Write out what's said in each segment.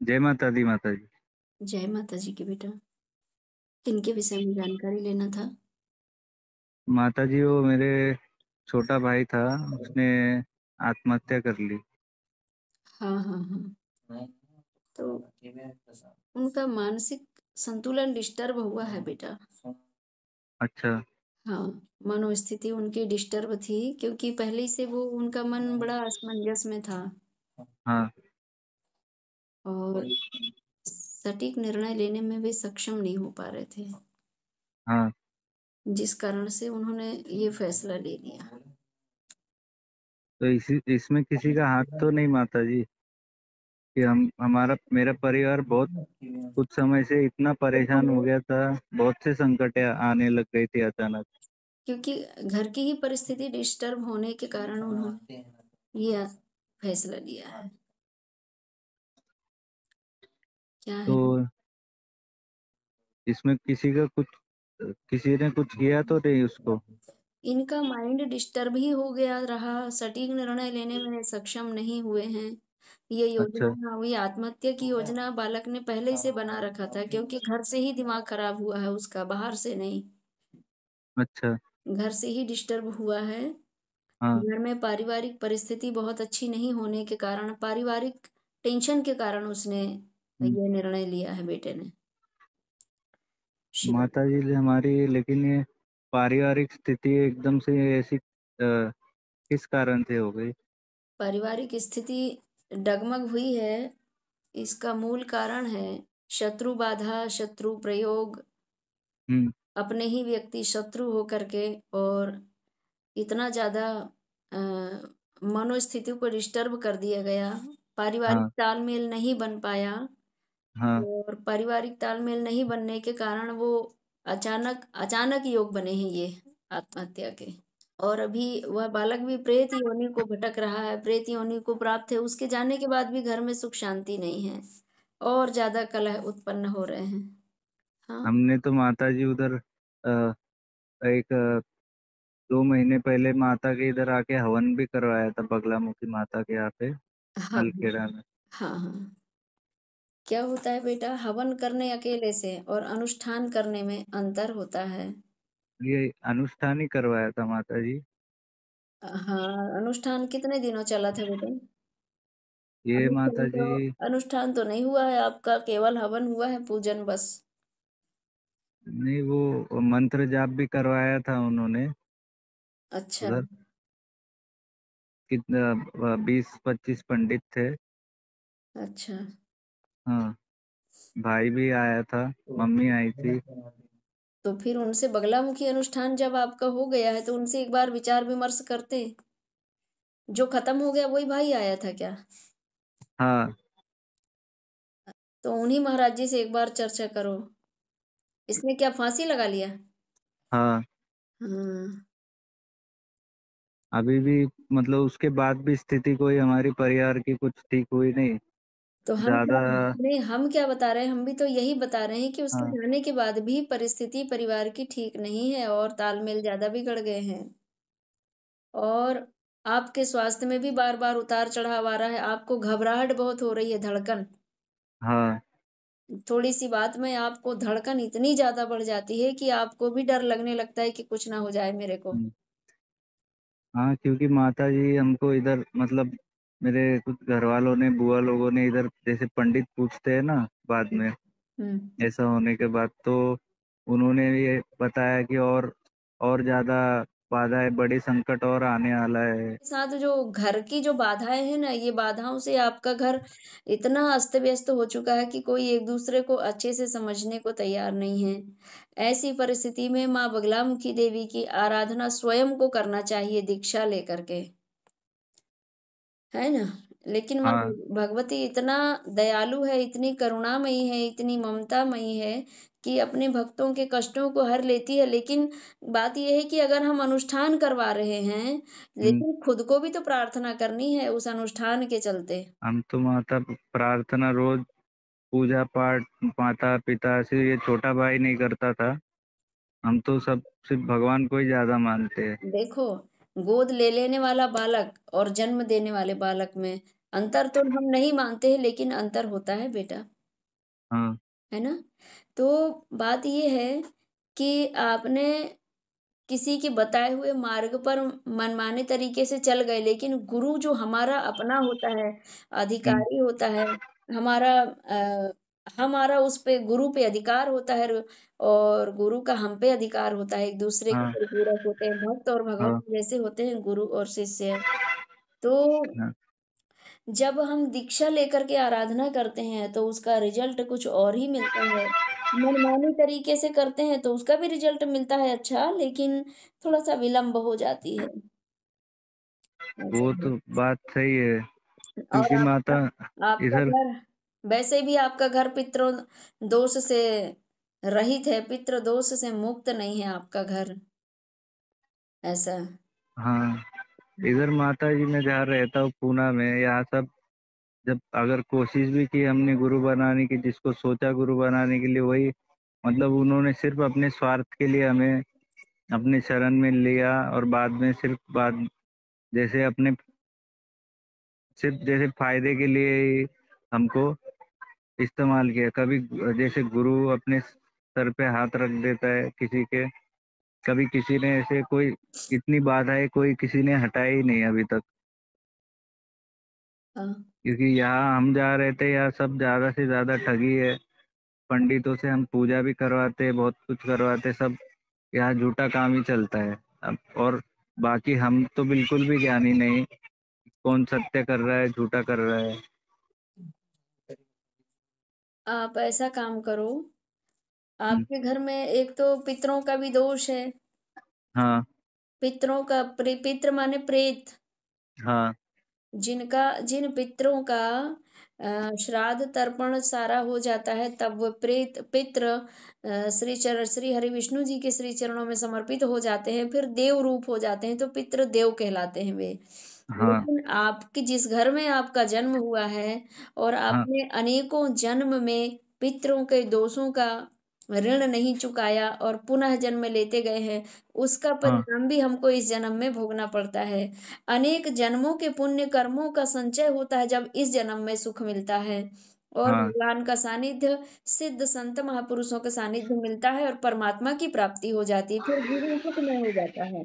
जय माता दी माता जी। जय माता जी की बेटा। किनके विषय में जानकारी लेना था? माता जी वो मेरे छोटा भाई था, उसने आत्महत्या कर ली। हाँ, हाँ, हाँ। तो उनका मानसिक संतुलन डिस्टर्ब हुआ है बेटा। अच्छा। हाँ, मनोस्थिति उनकी डिस्टर्ब थी क्योंकि पहले से वो उनका मन बड़ा असमंजस में था हाँ, और सटीक निर्णय लेने में भी सक्षम नहीं हो पा रहे थे, हाँ। जिस कारण से उन्होंने ये फैसला ले लिया। तो इसी इसमें किसी का हाथ तो नहीं माता जी, कि हम हमारा मेरा परिवार बहुत कुछ समय से इतना परेशान हो देखो, गया था। बहुत से संकटें आने लग गई थी अचानक। क्योंकि घर की ही परिस्थिति डिस्टर्ब होने के कारण उन्होंने ये फैसला लिया है। क्या तो है? इसमें किसी ने कुछ किया तो नहीं उसको? इनका माइंड डिस्टर्ब ही हो गया रहा, सटीक निर्णय लेने में सक्षम नहीं हुए हैं। ये अच्छा, योजना हुई आत्महत्या की योजना बालक ने पहले ही से बना रखा था क्योंकि घर से ही दिमाग खराब हुआ है उसका, बाहर से नहीं। अच्छा। घर से ही डिस्टर्ब हुआ है। हाँ। घर में पारिवारिक परिस्थिति बहुत अच्छी नहीं होने के कारण, पारिवारिक टेंशन के कारण उसने हम्म। ये निर्णय लिया है बेटे ने। शिवा, माता जी हमारी, लेकिन ये पारिवारिक स्थिति एकदम से ऐसी किस कारण से हो गई? पारिवारिक स्थिति डगमग हुई है। इसका मूल कारण है शत्रु बाधा, शत्रु प्रयोग, हम्म। अपने ही व्यक्ति शत्रु होकर के और इतना ज़्यादा अ, मनोस्थिति को डिस्टर्ब कर दिया गया। पारिवारिक हाँ, तालमेल नहीं बन पाया हाँ। और पारिवारिक तालमेल नहीं बनने के कारण वो अचानक अचानक योग बने हैं ये आत्महत्या के। और अभी वह बालक भी प्रेत योनि को भटक रहा है, प्रेत योनि को प्राप्त है, उसके जाने के बाद भी घर में सुख शांति नहीं है और ज़्यादा कलह उत्पन्न हो रहे हैं। हाँ, हमने तो माता जी उधर अ, एक 2 महीने पहले माता के इधर आके हवन भी करवाया था, बगलामुखी माता के यहाँ पे हाँ, अलखेड़ा में। हाँ, हाँ। क्या होता है बेटा, हवन करने अकेले से और अनुष्ठान करने में अंतर होता है। ये अनुष्ठान ही करवाया था माता जी। हाँ, अनुष्ठान कितने दिनों चला था बेटा? ये माता अनुष्ठान जी, तो अनुष्ठान तो नहीं हुआ है आपका, केवल हवन हुआ है, पूजन बस। नहीं वो मंत्र जाप भी करवाया था उन्होंने अच्छा, उधर। कितना 20-25 पंडित थे। अच्छा। हाँ, भाई भी आया था, मम्मी आई थी। तो फिर उनसे बगलामुखी अनुष्ठान जब आपका हो गया है तो उनसे एक बार विचार विमर्श करते। जो खत्म हो गया वही भाई आया था क्या? हाँ, तो उन्हीं महाराज जी से एक बार चर्चा करो। इसने क्या फांसी लगा लिया? हाँ। हाँ। अभी भी मतलब उसके बाद भी स्थिति कोई हमारी परिवार की कुछ ठीक हुई नहीं। तो हम क्या, ज्यादा। नहीं हम क्या बता रहे हैं, हम भी तो यही बता रहे हैं कि उसके हाँ। जाने के बाद भी परिस्थिति परिवार की ठीक नहीं है और तालमेल ज्यादा बिगड़ गए हैं और आपके स्वास्थ्य में भी बार बार उतार चढ़ाव आ रहा है, आपको घबराहट बहुत हो रही है, धड़कन, हाँ। थोड़ी सी बात में आपको धड़कन इतनी ज्यादा बढ़ जाती है कि आपको भी डर लगने लगता है कि कुछ ना हो जाए मेरे को। हम्म। हाँ, क्योंकि माता जी हमको इधर मतलब मेरे कुछ घर वालों ने, बुआ लोगों ने इधर जैसे पंडित पूछते हैं ना बाद में, हम्म। ऐसा होने के बाद तो उन्होंने ये बताया कि और ज्यादा बाधाएं, बड़ी संकट और आने वाला है। साथ जो घर की जो बाधाएं हैं ना, ये बाधाओं से आपका घर इतना अस्त व्यस्त हो चुका है कि कोई एक दूसरे को अच्छे से समझने को तैयार नहीं है। ऐसी परिस्थिति में माँ बगलामुखी देवी की आराधना स्वयं को करना चाहिए दीक्षा लेकर के, है ना? लेकिन माँ हाँ। भगवती इतना दयालु है, इतनी करुणामयी है, इतनी ममतामयी है कि अपने भक्तों के कष्टों को हर लेती है। लेकिन बात ये है कि अगर हम अनुष्ठान करवा रहे हैं, हम्म। लेकिन खुद को भी तो प्रार्थना करनी है उस अनुष्ठान के चलते। हम तो माता प्रार्थना रोज, पूजा पाठ माता पिता से, ये छोटा भाई नहीं करता था। हम तो सब सिर्फ भगवान को ही ज्यादा मानते हैं। देखो, गोद ले लेने वाला बालक और जन्म देने वाले बालक में अंतर तो हम नहीं मानते हैं लेकिन अंतर होता है बेटा, हाँ, है ना? तो बात ये है कि आपने किसी के बताए हुए मार्ग पर मनमाने तरीके से चल गए, लेकिन गुरु जो हमारा अपना होता है, हुँ, अधिकारी होता है, हमारा हमारा उस पे गुरु पे अधिकार होता है और गुरु का हम पे अधिकार होता है, एक-दूसरे के हाँ, परिपूरक होते हैं, भक्त और भगवत हाँ, जैसे होते हैं गुरु और शिष्य। तो हाँ, जब हम दीक्षा लेकर के आराधना करते हैं, तो उसका रिज़ल्ट कुछ और ही मिलता है। मनमाने तरीके से करते हैं, तो उसका भी रिज़ल्ट मिलता है अच्छा, लेकिन थोड़ा-सा विलम्ब हो जाती है। ऐसा वो है। तो बात सही है, और क्योंकि माता आपका आपका इधर घर वैसे भी आपका घर पितरों दोष से रहित है, पितृ दोष से मुक्त नहीं है आपका घर, ऐसा। हाँ, हुँ। इधर माता जी मैं जहाँ रहता हूँ पूना में, यहाँ सब जब अगर कोशिश भी की हमने गुरु बनाने की, जिसको सोचा गुरु बनाने के लिए, वही मतलब उन्होंने सिर्फ़ अपने स्वार्थ के लिए हमें अपने शरण में लिया और बाद में सिर्फ़ बाद जैसे अपने सिर्फ़ जैसे फ़ायदे के लिए ही हमको इस्तेमाल किया। कभी जैसे गुरु अपने सर पे हाथ रख देता है किसी के, कभी किसी ने ऐसे कोई इतनी बाधाएँ कोई किसी ने हटाई ही नहीं अभी तक। हाँ। क्योंकि यहाँ हम जहाँ रहते हैं, यहाँ सब ज़्यादा से ज़्यादा ठगी है। पंडितों से हम पूजा भी करवाते हैं, बहुत कुछ करवाते हैं, सब यहाँ झूठा काम ही चलता है। अब और बाकी हम तो बिल्कुल भी ज्ञानी नहीं, कौन सत्य कर रहा है, झूठा कर रहा है। आप ऐसा काम करो, हुँ, आपके घर में एक तो पितरों का भी दोष है, हाँ, पितरों का पितृ माने प्रेत। हाँ, जिन पितरों का श्राद्ध तर्पण सारा हो जाता है तब वो पितृ श्री हरि विष्णु जी के श्री चरणों में समर्पित हो जाते हैं, फिर देव रूप हो जाते हैं, तो पितृ देव कहलाते हैं वे। हाँ, लेकिन आपके जिस घर में आपका जन्म हुआ है और हाँ, आपने अनेकों जन्म में पितरों के दोषों का ऋण नहीं चुकाया और पुनः जन्म लेते गए हैं, उसका हाँ, परिणाम भी हमको इस जन्म में भोगना पड़ता है। अनेक जन्मों के पुण्य कर्मों का संचय होता है जब इस जन्म में सुख मिलता है और हाँ, भगवान का सानिध्य, सिद्ध संत महापुरुषों का सानिध्य मिलता है और परमात्मा की प्राप्ति हो जाती है, फिर जीवन सुखमय हो जाता है।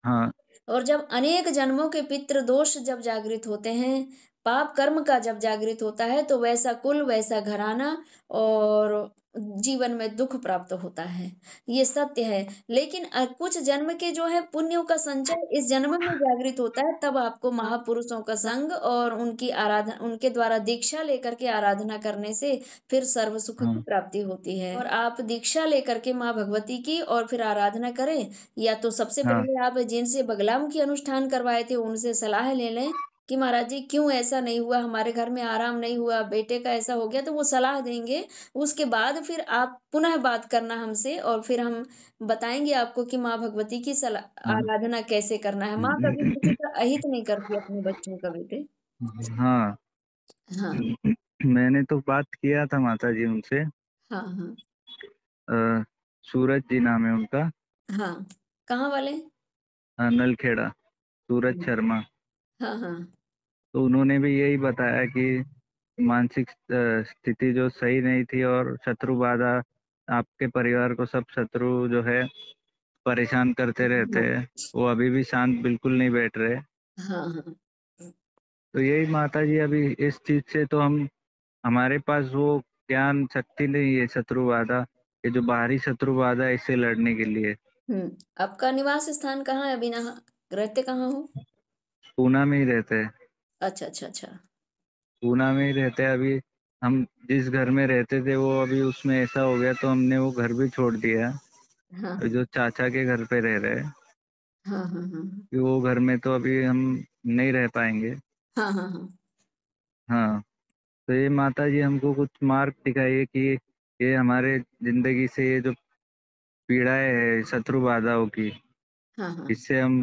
हाँ, और जब अनेक जन्मों के पितृ दोष जब जागृत होते हैं, पाप कर्म का जब जागृत होता है, तो वैसा कुल, वैसा घराना और जीवन में दुःख प्राप्त होता है। ये सत्य है। लेकिन कुछ जन्म के जो है पुण्यों का संचय इस जन्म में जागृत होता है, तब आपको महापुरुषों का संग और उनके द्वारा दीक्षा लेकर के आराधना करने से फिर सर्व सुख की हाँ, प्राप्ति होती है। और आप दीक्षा लेकर के माँ भगवती की और फिर आराधना करें या तो सबसे हाँ, पहले आप जिनसे बगलामुखी अनुष्ठान करवाए थे उनसे सलाह ले लें कि महाराज जी क्यों ऐसा नहीं हुआ, हमारे घर में आराम नहीं हुआ, बेटे का ऐसा हो गया, तो वो सलाह देंगे। उसके बाद फिर आप पुनः बात करना हमसे और फिर हम बताएँगे आपको कि माँ भगवती की हाँ, आराधना कैसे करना है। माँ कभी किसी का अहित नहीं करती अपने बच्चों का बेटे। हाँ। हाँ, मैंने तो बात किया था माता जी उनसे, हाँ, हाँ, अ, सूरज जी नाम है उनका, हाँ। कहाँ वाले? नलखेड़ा, सूरज हुँ। शर्मा। हाँ, हाँ। तो उन्होंने भी यही बताया कि मानसिक स्थिति जो सही नहीं थी और शत्रु बाधा, आपके परिवार को सब शत्रु जो है परेशान करते रहते हाँ, हैं। वो अभी भी शांत बिल्कुल नहीं बैठ रहे। हाँ, हाँ। तो यही माता जी, अभी इस चीज़ से तो हमारे पास वो ज्ञान शक्ति नहीं है शत्रु बाधा, ये जो बाहरी शत्रु बाधा है इससे लड़ने के लिए। हुँ। आपका निवास स्थान कहाँ है अभी रहते कहाँ हो? पूना में ही रहते हैं। अच्छा, अच्छा, अच्छा। पूना में ही रहते हैं अभी। हम जिस घर में रहते थे वो अभी उसमें ऐसा हो गया तो हमने वो घर भी छोड़ दिया। हाँ, अभी हाँ। जो चाचा के घर पे रह रहे हैं, हाँ, हाँ, हाँ, हाँ। कि वो घर में तो अभी हम नहीं रह पाएँगे। हाँ, हाँ, हाँ। हाँ, तो ये माता जी हमको कुछ मार्ग दिखाइए कि ये हमारे ज़िंदगी से ये जो पीड़ाएँ हैं शत्रु बाधाओं की, हाँ, हाँ। इससे हम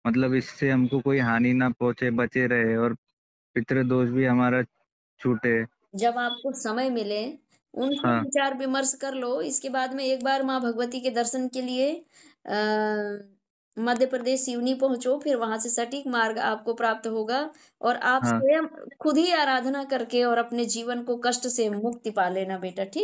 मतलब इससे हमको कोई हानि ना पहुँचे, बचे रहे और पितृदोष भी हमारा छूटे। जब आपको समय मिले, उनसे हाँ, विचार-विमर्श कर लो, इसके बाद में एक बार माँ भगवती के दर्शन के लिए मध्य प्रदेश सिवनी पहुँचो, फिर वहाँ से सटीक मार्ग आपको प्राप्त होगा और आप हाँ स्वयं खुद ही आराधना करके और अपने जीवन को कष्ट से मुक्ति पा लेना बेटा, ठीक?